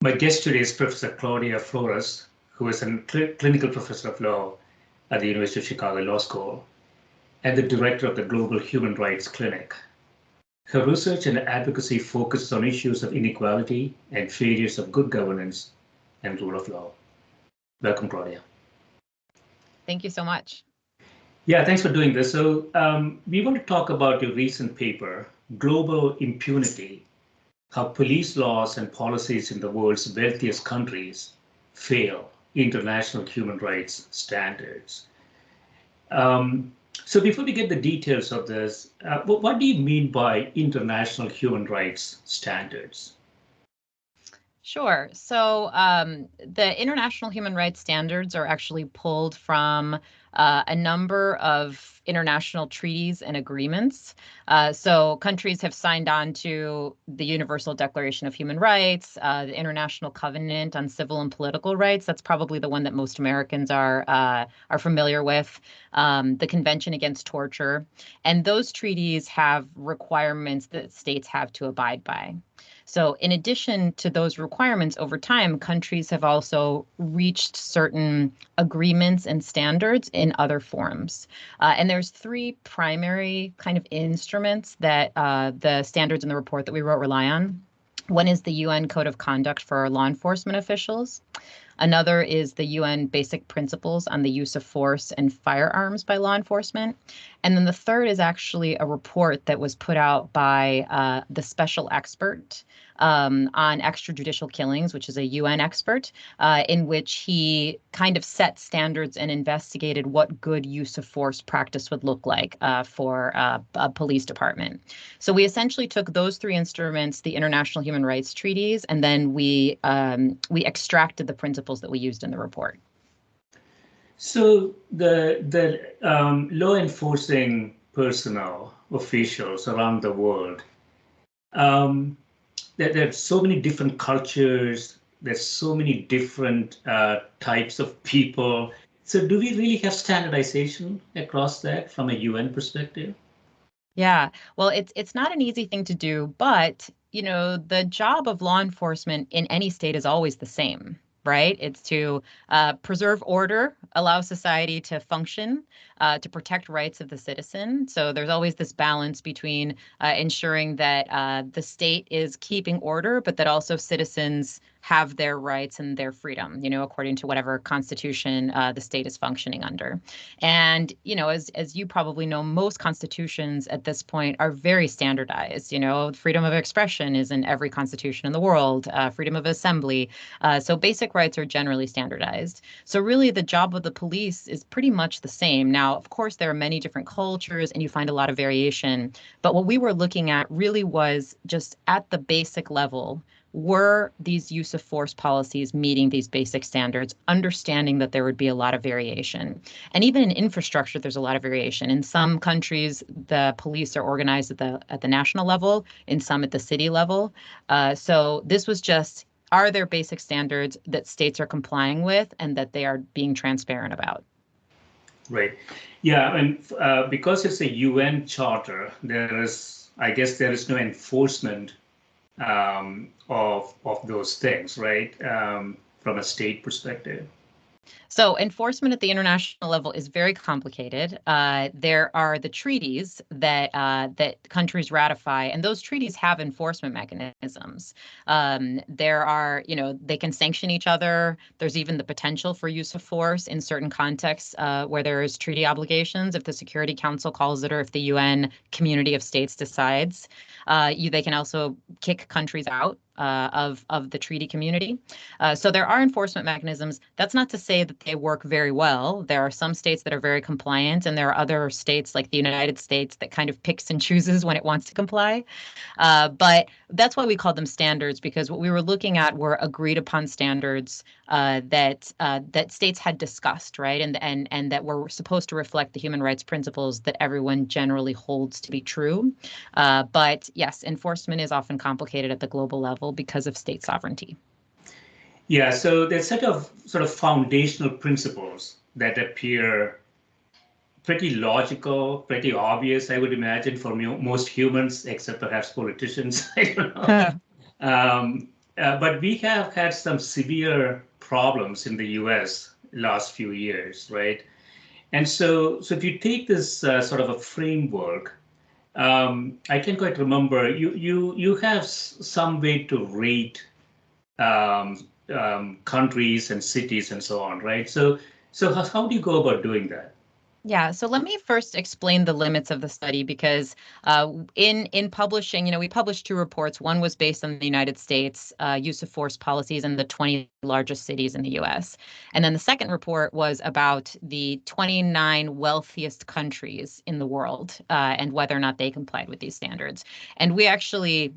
My guest today is Professor Claudia Flores, who is a clinical professor of law at the University of Chicago Law School and the director of the Global Human Rights Clinic. Her research and advocacy focuses on issues of inequality and failures of good governance and rule of law. Welcome, Claudia. Thank you so much. Yeah, thanks for doing this. So we want to talk about your recent paper, Global Impunity, how police laws and policies in the world's wealthiest countries fail international human rights standards. So before we get the details of this, what do you mean by international human rights standards? Sure. So the international human rights standards are actually pulled from a number of international treaties and agreements. So countries have signed on to the Universal Declaration of Human Rights, the International Covenant on Civil and Political Rights. That's probably the one that most Americans are familiar with. The Convention Against Torture, and those treaties have requirements that states have to abide by. So in addition to those requirements, over time, countries have also reached certain agreements and standards in other forms. And there's three primary kind of instruments that the standards in the report that we wrote rely on. One is the UN Code of Conduct for law enforcement officials. Another is the UN Basic Principles on the Use of Force and Firearms by Law Enforcement. And then the third is actually a report that was put out by the special expert on extrajudicial killings, which is a UN expert, in which he kind of set standards and investigated what good use of force practice would look like for a police department. So we essentially took those three instruments, the international human rights treaties, and then we extracted the principles that we used in the report. So the law enforcing personnel, officials around the world, there are so many different cultures, there's so many different types of people. So do we really have standardization across that from a UN perspective? Yeah, well, it's not an easy thing to do, but the job of law enforcement in any state is always the same. Right? It's to preserve order, allow society to function, to protect rights of the citizen. So there's always this balance between ensuring that the state is keeping order, but that also citizens have their rights and their freedom, according to whatever constitution the state is functioning under. And, as you probably know, most constitutions at this point are very standardized. Freedom of expression is in every constitution in the world, freedom of assembly. So basic rights are generally standardized. So really the job of the police is pretty much the same. Now, of course, there are many different cultures and you find a lot of variation. But what we were looking at really was just at the basic level, were these use of force policies meeting these basic standards, understanding that there would be a lot of variation. And even in infrastructure, there's a lot of variation. In some countries, the police are organized at the national level, in some at the city level. So this was just, are there basic standards that states are complying with and that they are being transparent about? Right. Yeah, and because it's a UN charter, I guess there is no enforcement of those things, right? From a state perspective. So enforcement at the international level is very complicated. There are the treaties that countries ratify, and those treaties have enforcement mechanisms. There are, they can sanction each other. There's even the potential for use of force in certain contexts where there is treaty obligations, if the Security Council calls it or if the UN community of states decides. They can also kick countries out of the treaty community. So there are enforcement mechanisms. That's not to say that they work very well. There are some states that are very compliant, and there are other states like the United States that kind of picks and chooses when it wants to comply. But that's why we call them standards, because what we were looking at were agreed upon standards that states had discussed, right? And that were supposed to reflect the human rights principles that everyone generally holds to be true. But yes, enforcement is often complicated at the global level because of state sovereignty. Yeah, so there's sort of foundational principles that appear pretty logical, pretty obvious, I would imagine, for most humans, except perhaps politicians. I don't know. but we have had some severe problems in the US last few years, right? And so if you take this sort of a framework, I can't quite remember. You have some way to rate countries and cities and so on, right? So how do you go about doing that? Yeah, so let me first explain the limits of the study because in publishing, we published two reports. One was based on the United States use of force policies in the 20 largest cities in the U.S. And then the second report was about the 29 wealthiest countries in the world and whether or not they complied with these standards. And we actually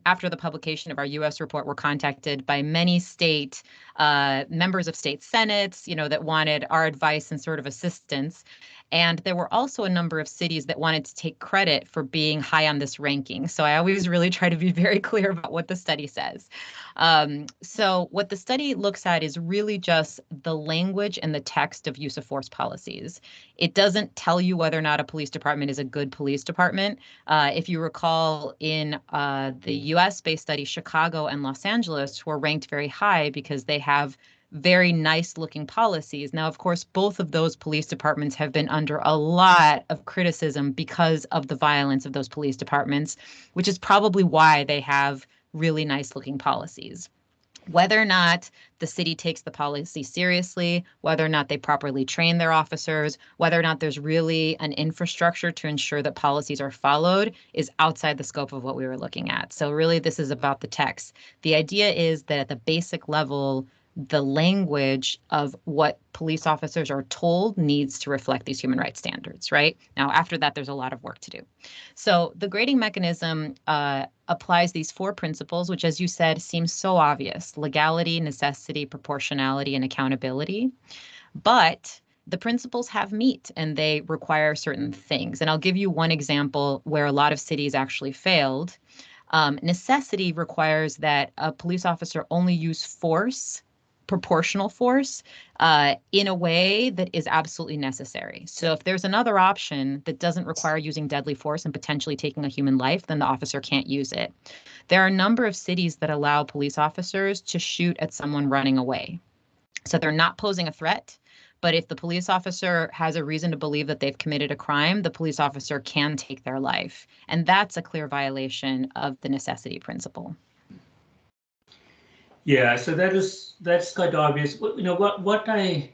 after the publication of our U.S. report, were contacted by many state members of state senates, that wanted our advice and sort of assistance. And there were also a number of cities that wanted to take credit for being high on this ranking. So I always really try to be very clear about what the study says. So what the study looks at is really just the language and the text of use of force policies. It doesn't tell you whether or not a police department is a good police department. If you recall, in the US-based study, Chicago and Los Angeles were ranked very high because they have very nice looking policies. Now, of course, both of those police departments have been under a lot of criticism because of the violence of those police departments, which is probably why they have really nice looking policies. Whether or not the city takes the policy seriously, whether or not they properly train their officers, whether or not there's really an infrastructure to ensure that policies are followed is outside the scope of what we were looking at. So really, this is about the text. The idea is that at the basic level, the language of what police officers are told needs to reflect these human rights standards, right? Now, after that, there's a lot of work to do. So the grading mechanism applies these four principles, which, as you said, seems so obvious: legality, necessity, proportionality, and accountability. But the principles have meat and they require certain things. And I'll give you one example where a lot of cities actually failed. Necessity requires that a police officer only use force, proportional force, in a way that is absolutely necessary. So if there's another option that doesn't require using deadly force and potentially taking a human life, then the officer can't use it. There are a number of cities that allow police officers to shoot at someone running away. So they're not posing a threat, but if the police officer has a reason to believe that they've committed a crime, the police officer can take their life. And that's a clear violation of the necessity principle. Yeah, so that's quite obvious. What I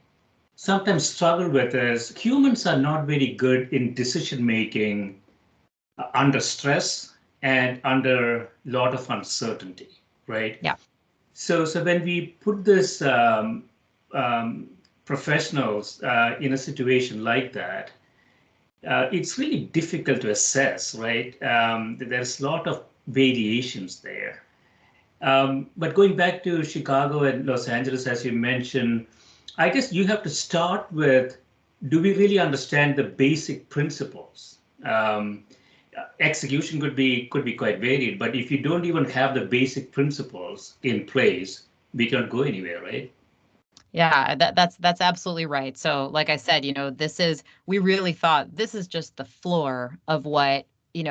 sometimes struggle with is humans are not very good in decision making under stress and under a lot of uncertainty, right? Yeah. So when we put this professionals in a situation like that, it's really difficult to assess, right? There's a lot of variations there. But going back to Chicago and Los Angeles, as you mentioned, I guess you have to start with, do we really understand the basic principles? Execution could be quite varied, but if you don't even have the basic principles in place, we can't go anywhere, right? Yeah, that's absolutely right. So, like I said, we really thought this is just the floor of what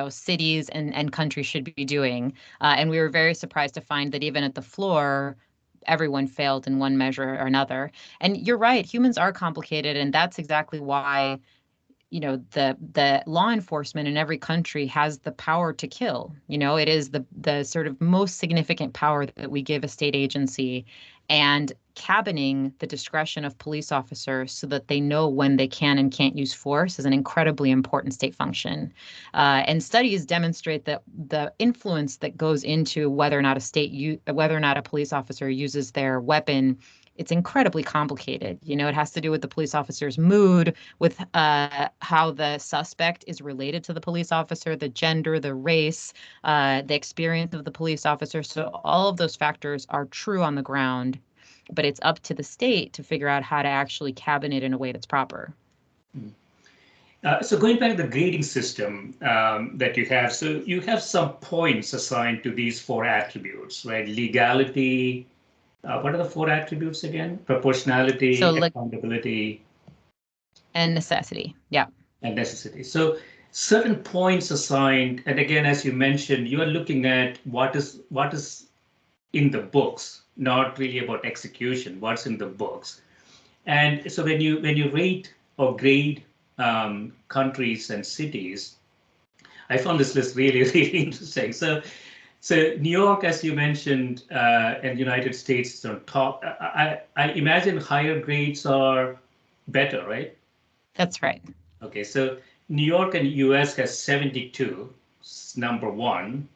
cities and countries should be doing, and we were very surprised to find that even at the floor, everyone failed in one measure or another. And you're right, humans are complicated, and that's exactly why the law enforcement in every country has the power to kill. It is the sort of most significant power that we give a state agency, and cabining the discretion of police officers so that they know when they can and can't use force is an incredibly important state function. And studies demonstrate that the influence that goes into whether or not a police officer uses their weapon, it's incredibly complicated. It has to do with the police officer's mood, with how the suspect is related to the police officer, the gender, the race, the experience of the police officer. So all of those factors are true on the ground, but it's up to the state to figure out how to actually cabinet in a way that's proper. So going back to the grading system that you have, so you have some points assigned to these four attributes, right? Legality. What are the four attributes again? Proportionality, accountability, and necessity. Yeah. And necessity. So certain points assigned, and again, as you mentioned, you are looking at what is in the books, not really about execution, what's in the books. And so when you rate or grade countries and cities, I found this list really, really interesting. So New York, as you mentioned, and United States is on top. I imagine higher grades are better, right? That's right. Okay, so New York and US has 72, number one,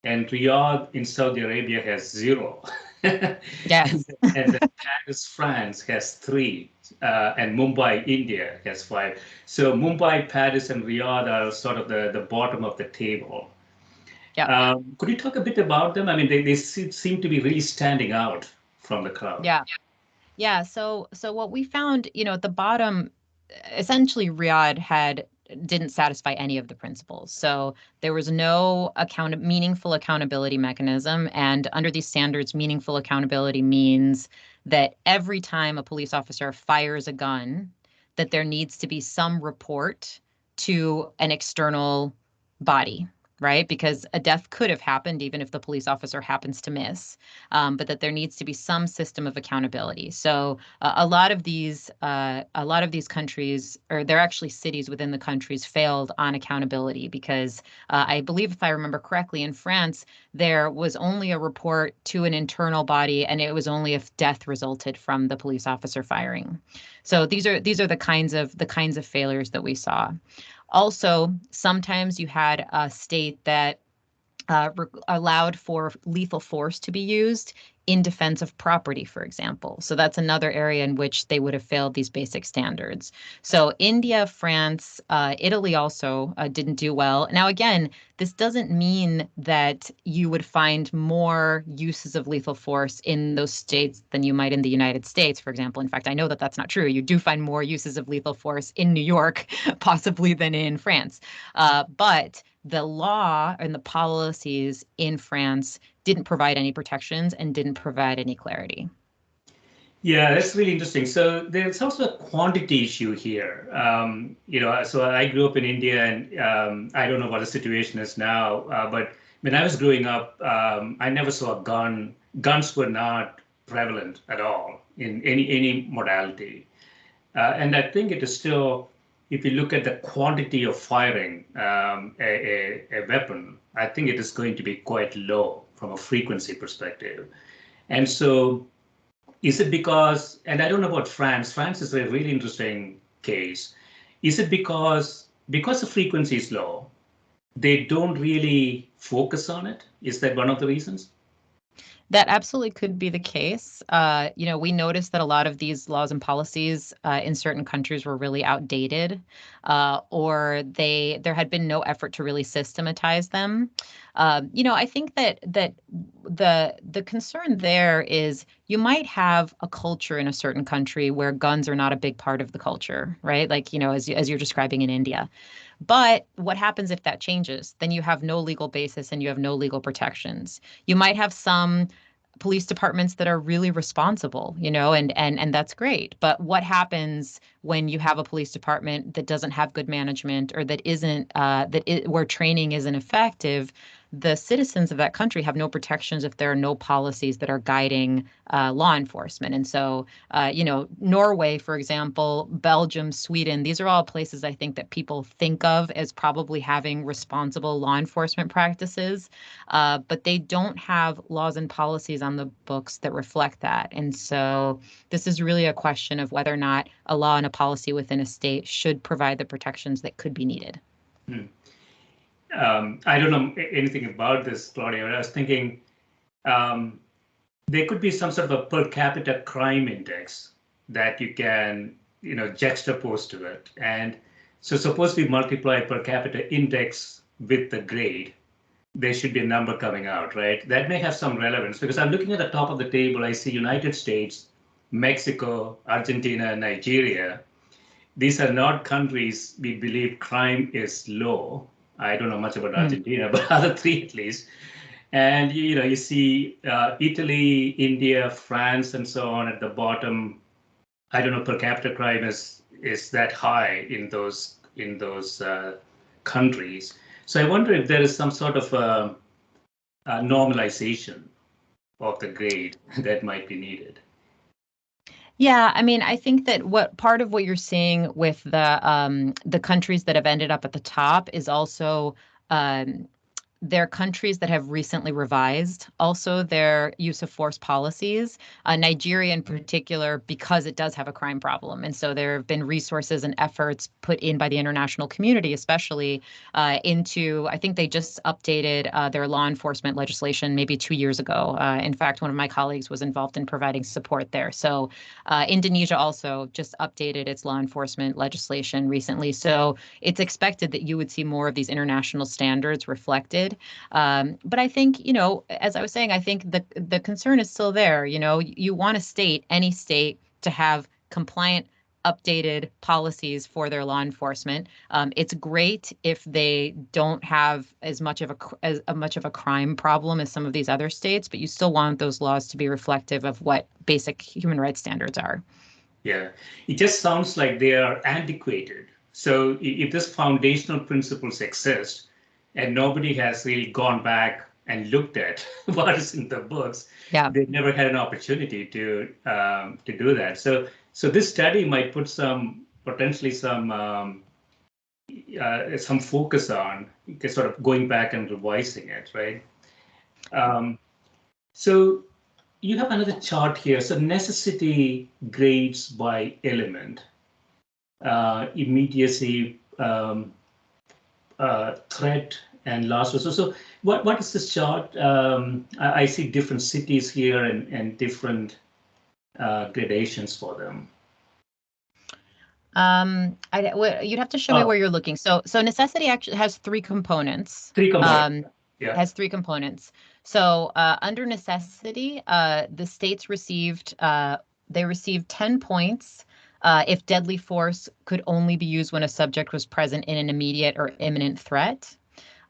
and Riyadh in Saudi Arabia has 0. and, Yes. and then Paris, France has 3, and Mumbai, India has 5. So Mumbai, Paris, and Riyadh are sort of the bottom of the table. Yeah. Could you talk a bit about them? I mean, they seem to be really standing out from the crowd. Yeah. Yeah, so what we found, at the bottom, essentially Riyadh didn't satisfy any of the principles. So there was no meaningful accountability mechanism. And under these standards, meaningful accountability means that every time a police officer fires a gun, that there needs to be some report to an external body, right? Because a death could have happened even if the police officer happens to miss, but that there needs to be some system of accountability. So a lot of these countries, or they're actually cities within the countries, failed on accountability because I believe, if I remember correctly, in France there was only a report to an internal body, and it was only if death resulted from the police officer firing. So these are the kinds of failures that we saw. Also, sometimes you had a state that allowed for lethal force to be used in defense of property, for example. So that's another area in which they would have failed these basic standards. So India, France, Italy also didn't do well. Now, again, this doesn't mean that you would find more uses of lethal force in those states than you might in the United States, for example. In fact, I know that that's not true. You do find more uses of lethal force in New York, possibly, than in France. But the law and the policies in France didn't provide any protections and didn't provide any clarity. Yeah, that's really interesting. So there's also a quantity issue here. So I grew up in India, and I don't know what the situation is now, but when I was growing up, I never saw a gun. Guns were not prevalent at all in any modality. And I think it is still, if you look at the quantity of firing a weapon, I think it is going to be quite low from a frequency perspective. And so is it because, and I don't know about France, France is a really interesting case. Is it because the frequency is low, they don't really focus on it? Is that one of the reasons? That absolutely could be the case. We noticed that a lot of these laws and policies in certain countries were really outdated, or there had been no effort to really systematize them. I think that the concern there is you might have a culture in a certain country where guns are not a big part of the culture, right? Like, as you're describing in India. But what happens if that changes? Then you have no legal basis and you have no legal protections. You might have some police departments that are really responsible, and that's great. But what happens when you have a police department that doesn't have good management, or that isn't where training isn't effective? The citizens of that country have no protections if there are no policies that are guiding law enforcement. And so, Norway, for example, Belgium, Sweden, these are all places I think that people think of as probably having responsible law enforcement practices, but they don't have laws and policies on the books that reflect that. And so this is really a question of whether or not a law and a policy within a state should provide the protections that could be needed. I don't know anything about this, Claudia, but I was thinking there could be some sort of a per capita crime index that you can, juxtapose to it. And so suppose we multiply per capita index with the grade, there should be a number coming out, right? That may have some relevance, because I'm looking at the top of the table. I see United States, Mexico, Argentina, Nigeria. These are not countries we believe crime is low. I don't know much about Argentina, but other three at least. And you see Italy, India, France, and so on at the bottom. I don't know per capita crime is that high in those countries. So I wonder if there is some sort of a normalization of the grade that might be needed. Yeah, I mean, I think that what part of what you're seeing with the countries that have ended up at the top is also um, they're countries that have recently revised also their use of force policies. Nigeria, in particular, because it does have a crime problem. And so there have been resources and efforts put in by the international community, especially into, I think they just updated their law enforcement legislation maybe 2 years ago. In fact, one of my colleagues was involved in providing support there. So Indonesia also just updated its law enforcement legislation recently. So it's expected that you would see more of these international standards reflected. But I think, as I was saying, I think the concern is still there. You want any state to have compliant, updated policies for their law enforcement. It's great if they don't have as much of a crime problem as some of these other states, but you still want those laws to be reflective of what basic human rights standards are. Yeah, it just sounds like they are antiquated. So if this foundational principles exist and nobody has really gone back and looked at what is in the books, Yeah. they've never had an opportunity to do that. So this study might put potentially some focus on sort of going back and revising it, right? So you have another chart here. So necessity grades by element, immediacy, threat, and last resort. So what is this chart? I see different cities here and different gradations for them. You'd have to show me where you're looking. So necessity actually has three components. Three components. Yeah. Has three components. So under necessity, the states received 10 points if deadly force could only be used when a subject was present in an immediate or imminent threat.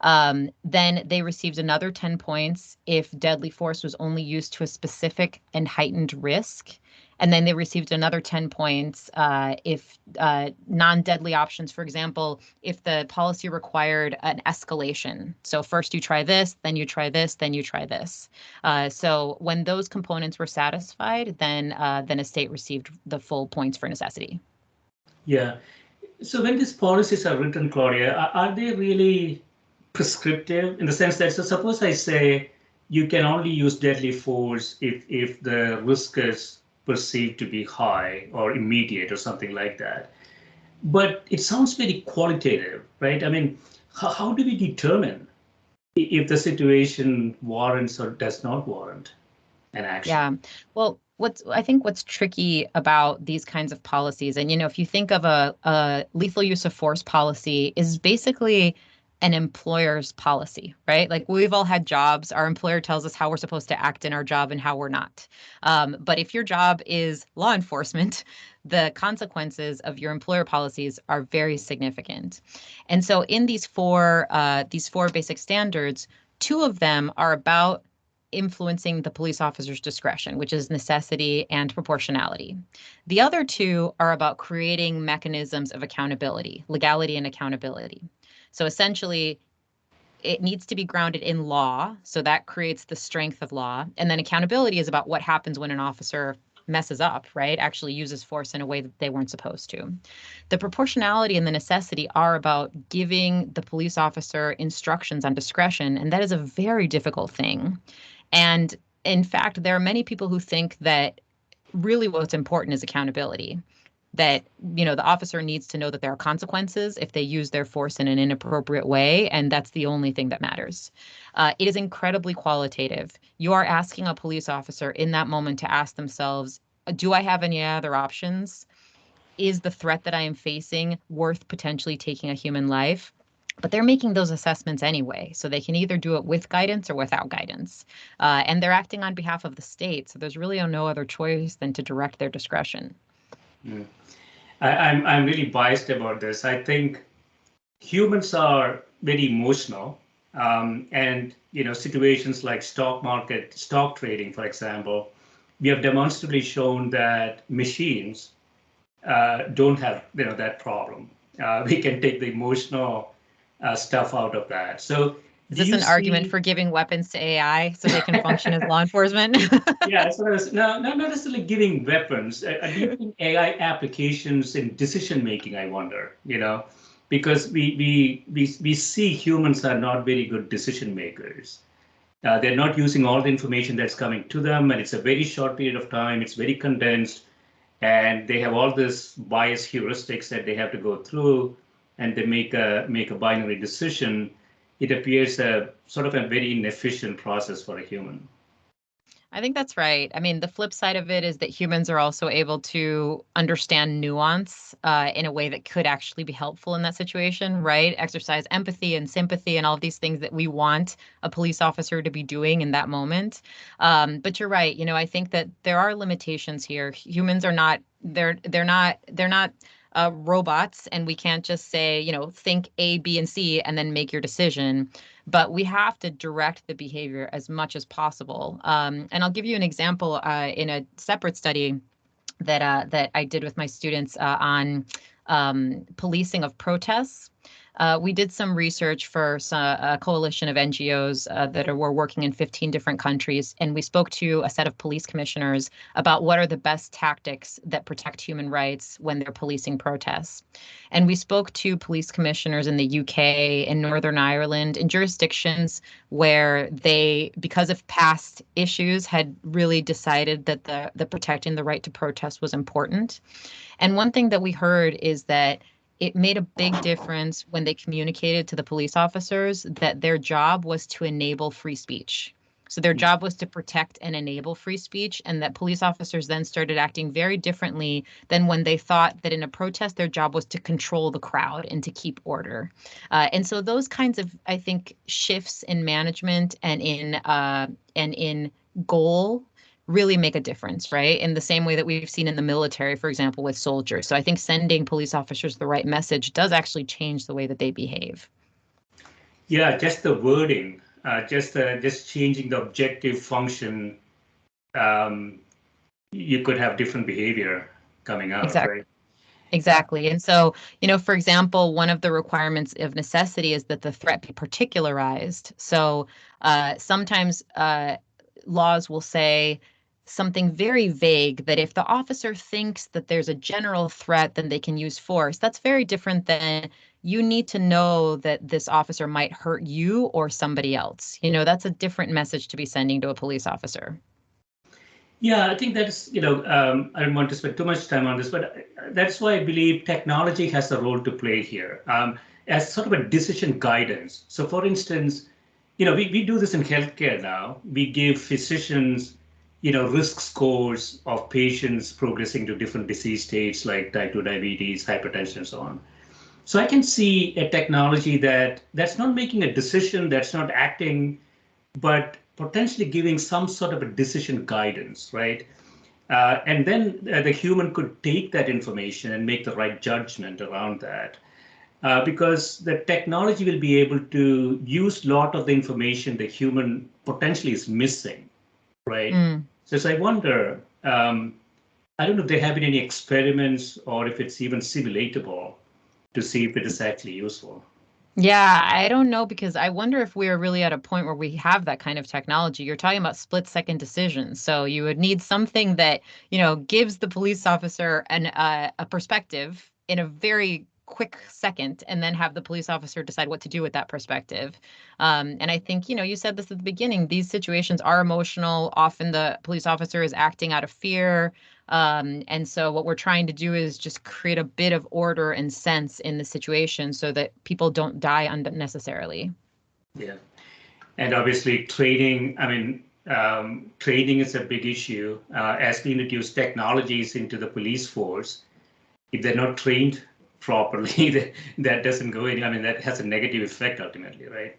Then they received another 10 points if deadly force was only used to a specific and heightened risk. And then they received another 10 points if non-deadly options, for example, if the policy required an escalation. So first you try this, then you try this, then you try this. So when those components were satisfied, then a state received the full points for necessity. Yeah. So when these policies are written, Claudia, are they really prescriptive in the sense that, so suppose I say you can only use deadly force if the risk is perceived to be high or immediate or something like that. But it sounds very qualitative, right? I mean, how do we determine if the situation warrants or does not warrant an action? Yeah. Well, I think what's tricky about these kinds of policies, and if you think of a lethal use of force policy, is basically an employer's policy, right? Like we've all had jobs. Our employer tells us how we're supposed to act in our job and how we're not. But if your job is law enforcement, the consequences of your employer policies are very significant. And so in these four basic standards, two of them are about influencing the police officer's discretion, which is necessity and proportionality. The other two are about creating mechanisms of accountability, legality and accountability. So essentially, it needs to be grounded in law. So that creates the strength of law. And then accountability is about what happens when an officer messes up, right? Actually uses force in a way that they weren't supposed to. The proportionality and the necessity are about giving the police officer instructions on discretion. And that is a very difficult thing. And in fact, there are many people who think that really what's important is accountability. That, the officer needs to know that there are consequences if they use their force in an inappropriate way, and that's the only thing that matters. It is incredibly qualitative. You are asking a police officer in that moment to ask themselves, do I have any other options? Is the threat that I am facing worth potentially taking a human life? But they're making those assessments anyway, so they can either do it with guidance or without guidance. And they're acting on behalf of the state, so there's really no other choice than to direct their discretion. Mm. I'm really biased about this. I think humans are very emotional, and situations like stock trading, for example, we have demonstrably shown that machines don't have that problem. We can take the emotional stuff out of that. So Is Do this you an argument see? for giving weapons to AI so they can function as law enforcement? Yeah, so no, not necessarily giving weapons. Do you think AI applications in decision making? I wonder, because we see humans are not very good decision makers. They're not using all the information that's coming to them, and it's a very short period of time. It's very condensed, and they have all this bias heuristics that they have to go through, and they make a binary decision. It appears a sort of a very inefficient process for a human. I think that's right. I mean, the flip side of it is that humans are also able to understand nuance in a way that could actually be helpful in that situation, right? Exercise empathy and sympathy and all of these things that we want a police officer to be doing in that moment. But you're right. I think that there are limitations here. Humans are not. They're not robots, and we can't just say, think A, B, and C, and then make your decision. But we have to direct the behavior as much as possible. And I'll give you an example in a separate study that I did with my students on policing of protests. We did some research for a coalition of NGOs that were working in 15 different countries, and we spoke to a set of police commissioners about what are the best tactics that protect human rights when they're policing protests. And we spoke to police commissioners in the UK, in Northern Ireland, in jurisdictions where they, because of past issues, had really decided that the protecting the right to protest was important. And one thing that we heard is that it made a big difference when they communicated to the police officers that their job was to enable free speech. So their job was to protect and enable free speech, and that police officers then started acting very differently than when they thought that in a protest their job was to control the crowd and to keep order. And so those kinds of, I think, shifts in management and in goal really make a difference, right? In the same way that we've seen in the military, for example, with soldiers. So I think sending police officers the right message does actually change the way that they behave. Yeah, just the wording, just changing the objective function, um, you could have different behavior coming out, Exactly. right? Exactly. And so, for example, one of the requirements of necessity is that the threat be particularized. So sometimes laws will say something very vague that if the officer thinks that there's a general threat, then they can use force. That's very different than you need to know that this officer might hurt you or somebody else. That's a different message to be sending to a police officer. Yeah, I think that's, I don't want to spend too much time on this, but that's why I believe technology has a role to play here as sort of a decision guidance. So, for instance, we do this in healthcare now. We give physicians, risk scores of patients progressing to different disease states like type 2 diabetes, hypertension, and so on. So I can see a technology that's not making a decision, that's not acting, but potentially giving some sort of a decision guidance, right? And then the human could take that information and make the right judgment around that. Because the technology will be able to use a lot of the information the human potentially is missing, right? Mm. So I wonder, I don't know if there have been any experiments or if it's even simulatable to see if it is actually useful. Yeah, I don't know because I wonder if we are really at a point where we have that kind of technology. You're talking about split-second decisions. So you would need something that, gives the police officer a perspective in a very quick second and then have the police officer decide what to do with that perspective. And I think, you said this at the beginning, these situations are emotional. Often the police officer is acting out of fear. And so what we're trying to do is just create a bit of order and sense in the situation so that people don't die unnecessarily. Yeah. And obviously training, I mean, training is a big issue. As we introduce technologies into the police force, if they're not trained properly, that doesn't go in. I mean, that has a negative effect ultimately, right?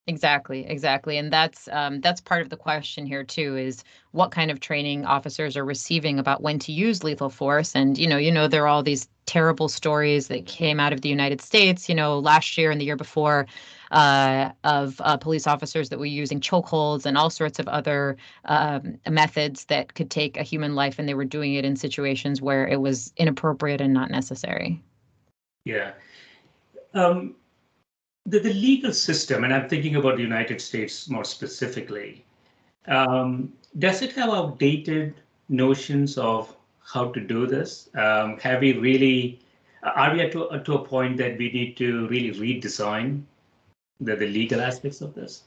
Exactly. And that's part of the question here too, is what kind of training officers are receiving about when to use lethal force. And there are all these terrible stories that came out of the United States, last year and the year before, of police officers that were using chokeholds and all sorts of other methods that could take a human life, and they were doing it in situations where it was inappropriate and not necessary. Yeah. Um, the legal system, and I'm thinking about the United States more specifically, does it have outdated notions of how to do this? Have we really, are we to a point that we need to really redesign the legal aspects of this?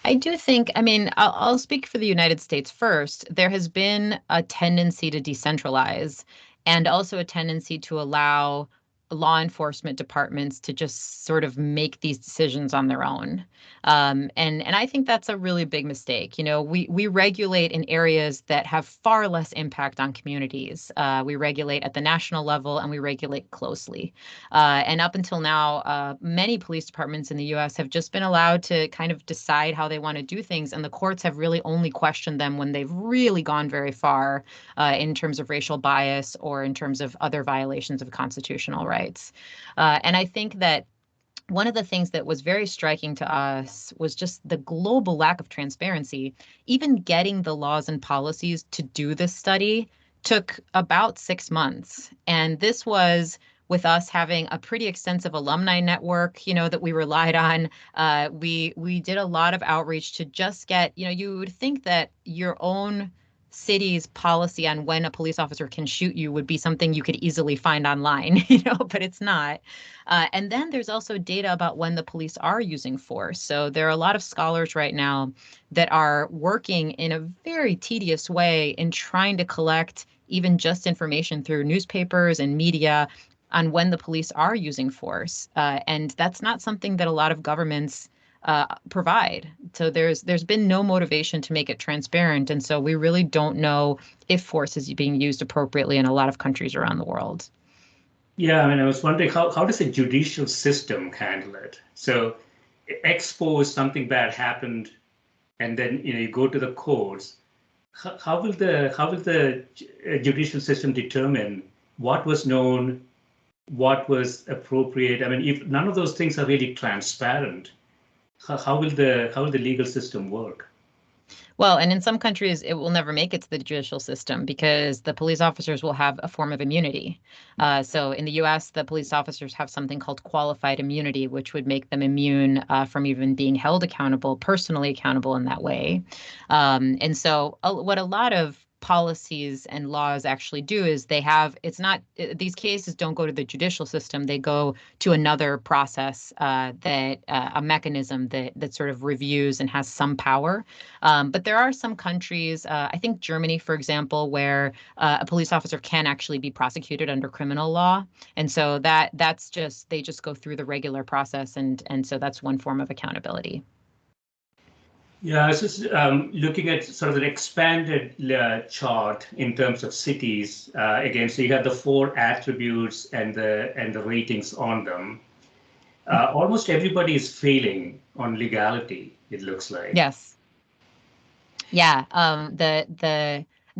I do think, I mean, I'll speak for the United States first. There has been a tendency to decentralize and also a tendency to allow law enforcement departments to just sort of make these decisions on their own. And I think that's a really big mistake. You know, we regulate in areas that have far less impact on communities. We regulate at the national level and we regulate closely. And up until now, many police departments in the US have just been allowed to kind of decide how they want to do things. And the courts have really only questioned them when they've really gone very far in terms of racial bias or in terms of other violations of constitutional rights. And I think that one of the things that was very striking to us was just the global lack of transparency. Even getting the laws and policies to do this study took about 6 months. And this was with us having a pretty extensive alumni network, you know, that we relied on. We did a lot of outreach to just get, you know, you would think that your own city's policy on when a police officer can shoot you would be something you could easily find online, you know, but it's not. And then there's also data about when the police are using force. So there are a lot of scholars right now that are working in a very tedious way in trying to collect even just information through newspapers and media on when the police are using force. And that's not something that a lot of governments provide. So there's been no motivation to make it transparent. And so we really don't know if force is being used appropriately in a lot of countries around the world. Yeah, I mean, I was wondering how does the judicial system handle it? So expose something bad happened, and then you go to the courts. How will the judicial system determine what was known, what was appropriate? I mean, if none of those things are really transparent, how will the legal system work? Well, and in some countries, it will never make it to the judicial system because the police officers will have a form of immunity. So in the US, the police officers have something called qualified immunity, which would make them immune from even being held accountable, personally accountable in that way. And so what a lot of policies and laws actually do is they have, it's not, these cases don't go to the judicial system, they go to another process that a mechanism that sort of reviews and has some power. But there are some countries, I think Germany, for example, where a police officer can actually be prosecuted under criminal law. And so that's just, they just go through the regular process. And so that's one form of accountability. Yeah, I was just looking at sort of an expanded chart in terms of cities. Again, so you have the 4 attributes and the ratings on them. Almost everybody is failing on legality, it looks like. Yes. Yeah.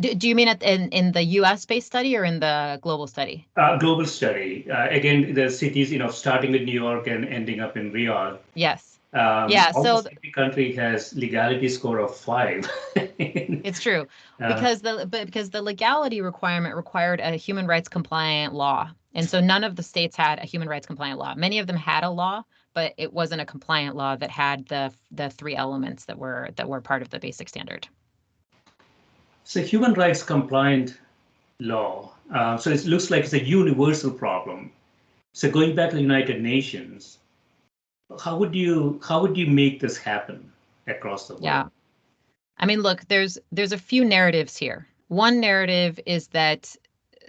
Do you mean in the US-based study or in the global study? Global study. Again, the cities, starting with New York and ending up in Riyadh. Yes. Yeah, so almost every country has legality score of 5. it's true because the legality requirement required a human rights compliant law. And so none of the states had a human rights compliant law. Many of them had a law, but it wasn't a compliant law that had the 3 elements that were part of the basic standard. So human rights compliant law. So it looks like it's a universal problem. So going back to the United Nations, how would you make this happen across the world? Yeah. I mean, look, there's a few narratives here. One narrative is that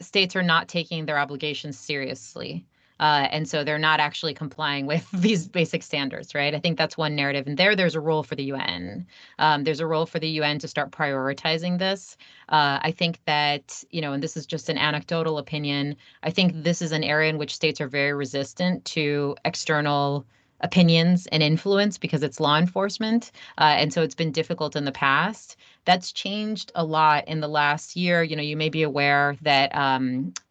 states are not taking their obligations seriously. And so they're not actually complying with these basic standards, right? I think that's one narrative. And there's a role for the UN. There's a role for the UN to start prioritizing this. I think that, and this is just an anecdotal opinion, I think this is an area in which states are very resistant to external opinions and influence because it's law enforcement. And so it's been difficult in the past. That's changed a lot in the last year. You may be aware that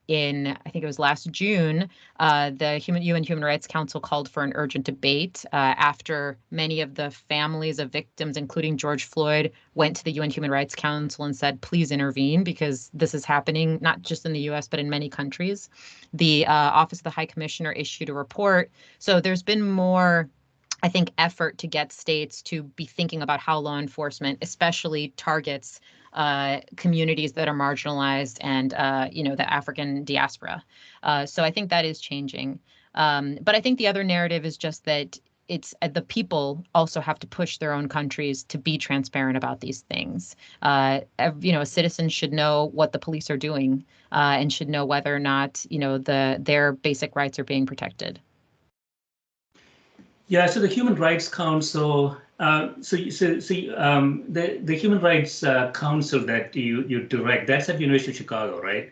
I think it was last June, the UN Human Rights Council called for an urgent debate after many of the families of victims, including George Floyd, went to the UN Human Rights Council and said, please intervene because this is happening not just in the US, but in many countries. The Office of the High Commissioner issued a report. So there's been more, I think, effort to get states to be thinking about how law enforcement especially targets communities that are marginalized and, the African diaspora. So I think that is changing. But I think the other narrative is just that it's the people also have to push their own countries to be transparent about these things. A citizen should know what the police are doing and should know whether or not, their basic rights are being protected. Yeah, so the Human Rights Council, the Human Rights Council that you direct, that's at University of Chicago, right?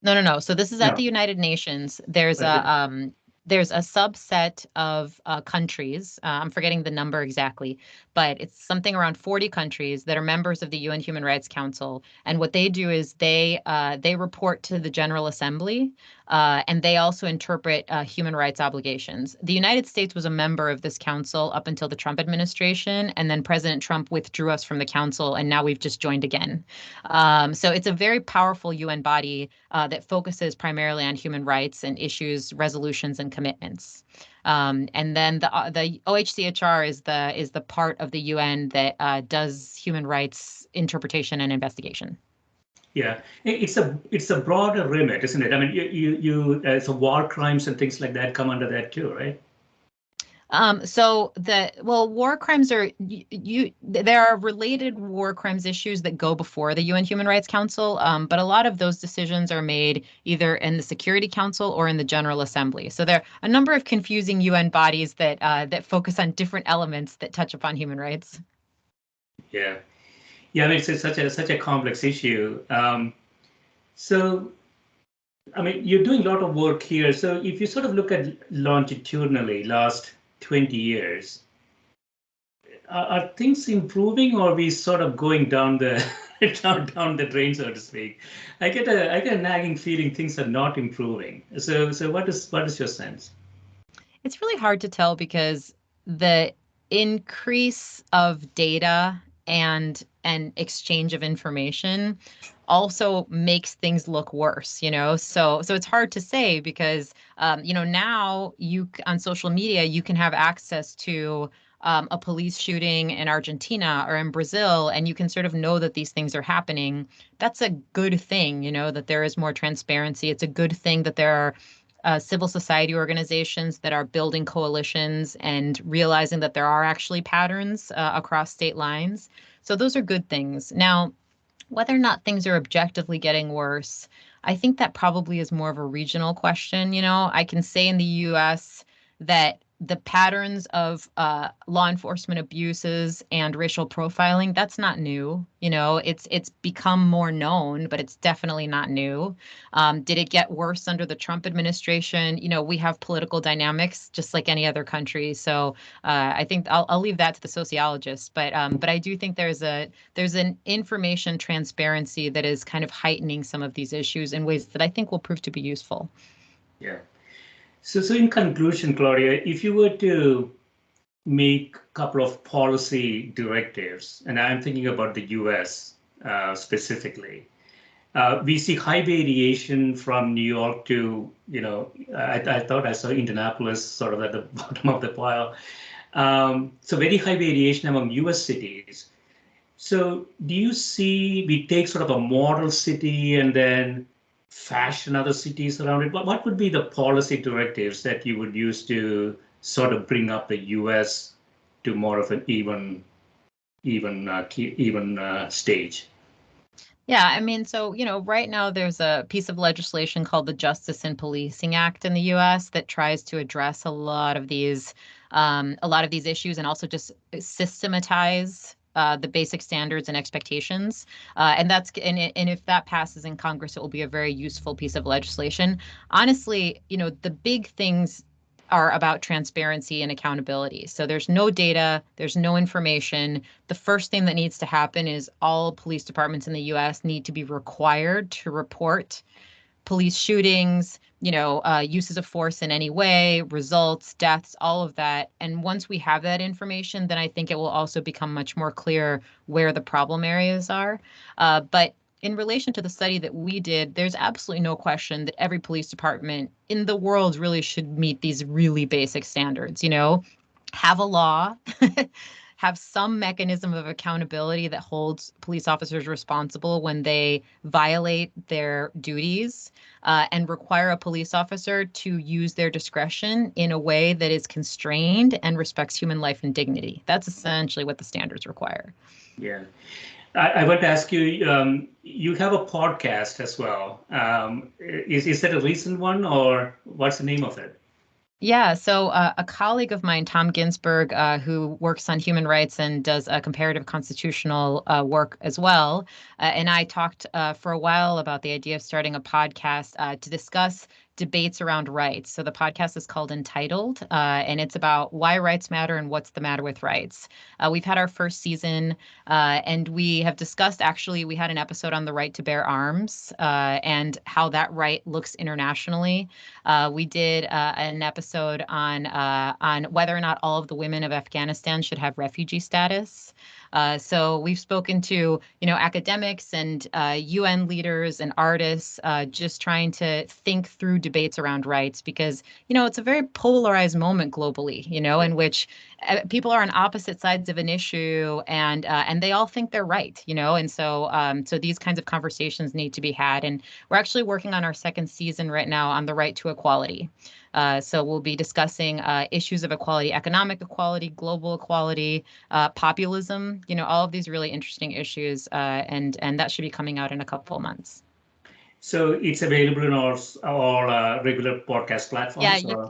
No. So this is at No. the United Nations. There's a subset of countries. I'm forgetting the number exactly, but it's something around 40 countries that are members of the UN Human Rights Council. And what they do is they report to the General Assembly, and they also interpret human rights obligations. The United States was a member of this council up until the Trump administration, and then President Trump withdrew us from the council, and now we've just joined again. So it's a very powerful UN body that focuses primarily on human rights and issues resolutions and commitments. And then the OHCHR is the part of the UN that does human rights interpretation and investigation. Yeah, it's a broader remit, isn't it? I mean, so war crimes and things like that come under that too, right? War crimes there are related war crimes issues that go before the UN Human Rights Council, but a lot of those decisions are made either in the Security Council or in the General Assembly. So there are a number of confusing UN bodies that focus on different elements that touch upon human rights. Yeah. Yeah, I mean, it's such a complex issue. So, I mean, you're doing a lot of work here. So if you sort of look at longitudinally last 20 years, are things improving, or are we sort of going down the down the drain, so to speak? I get a nagging feeling things are not improving. So what is your sense? It's really hard to tell because the increase of data and exchange of information also makes things look worse, so it's hard to say because now on social media you can have access to a police shooting in Argentina or in Brazil, and you can sort of know that these things are happening. That's a good thing, that there is more transparency. It's a good thing that there are civil society organizations that are building coalitions and realizing that there are actually patterns across state lines. So those are good things. Now, whether or not things are objectively getting worse, I think that probably is more of a regional question. I can say in the US that the patterns of law enforcement abuses and racial profiling, that's not new. It's become more known, but it's definitely not new. Did it get worse under the Trump administration? We have political dynamics just like any other country. So I think I'll leave that to the sociologists. But I do think there's an information transparency that is kind of heightening some of these issues in ways that I think will prove to be useful. Yeah. So in conclusion, Claudia, if you were to make a couple of policy directives, and I'm thinking about the US specifically, we see high variation from New York to, I thought I saw Indianapolis sort of at the bottom of the pile. So very high variation among US cities. So do you see we take sort of a model city and then fashion other cities around it? What would be the policy directives that you would use to sort of bring up the US to more of an even stage? Yeah, I mean, so, right now there's a piece of legislation called the Justice and Policing Act in the US that tries to address a lot of these issues and also just systematize the basic standards and expectations. And if that passes in Congress, it will be a very useful piece of legislation. Honestly, the big things are about transparency and accountability. So there's no data, there's no information. The first thing that needs to happen is all police departments in the US need to be required to report police shootings, uses of force in any way, results, deaths, all of that. And once we have that information, then I think it will also become much more clear where the problem areas are. But in relation to the study that we did, there's absolutely no question that every police department in the world really should meet these really basic standards, have a law, have some mechanism of accountability that holds police officers responsible when they violate their duties, and require a police officer to use their discretion in a way that is constrained and respects human life and dignity. That's essentially what the standards require. Yeah. I want to ask you, you have a podcast as well. Is that a recent one, or what's the name of it? Yeah, so a colleague of mine, Tom Ginsberg, who works on human rights and does comparative constitutional work as well, and I talked for a while about the idea of starting a podcast to discuss debates around rights. So the podcast is called Entitled, and it's about why rights matter and what's the matter with rights. We've had our first season, and we have discussed, actually, we had an episode on the right to bear arms and how that right looks internationally. We did an episode on whether or not all of the women of Afghanistan should have refugee status. So we've spoken to, academics and UN leaders and artists, just trying to think through debates around rights, because, it's a very polarized moment globally, in which people are on opposite sides of an issue, and they all think they're right, and so these kinds of conversations need to be had. And we're actually working on our second season right now on the right to equality. So we'll be discussing issues of equality, economic equality, global equality, populism, all of these really interesting issues, and that should be coming out in a couple of months. So it's available in all regular podcast platforms? Yeah,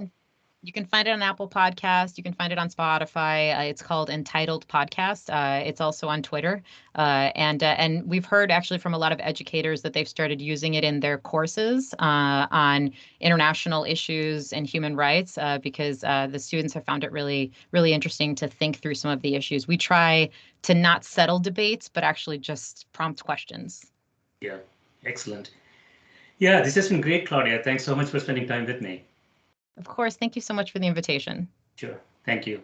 you can find it on Apple Podcast. You can find it on Spotify. It's called Entitled Podcast. It's also on Twitter. And we've heard actually from a lot of educators that they've started using it in their courses on international issues and human rights, because the students have found it really, really interesting to think through some of the issues. We try to not settle debates, but actually just prompt questions. Yeah, excellent. Yeah, this has been great, Claudia. Thanks so much for spending time with me. Of course. Thank you so much for the invitation. Sure. Thank you.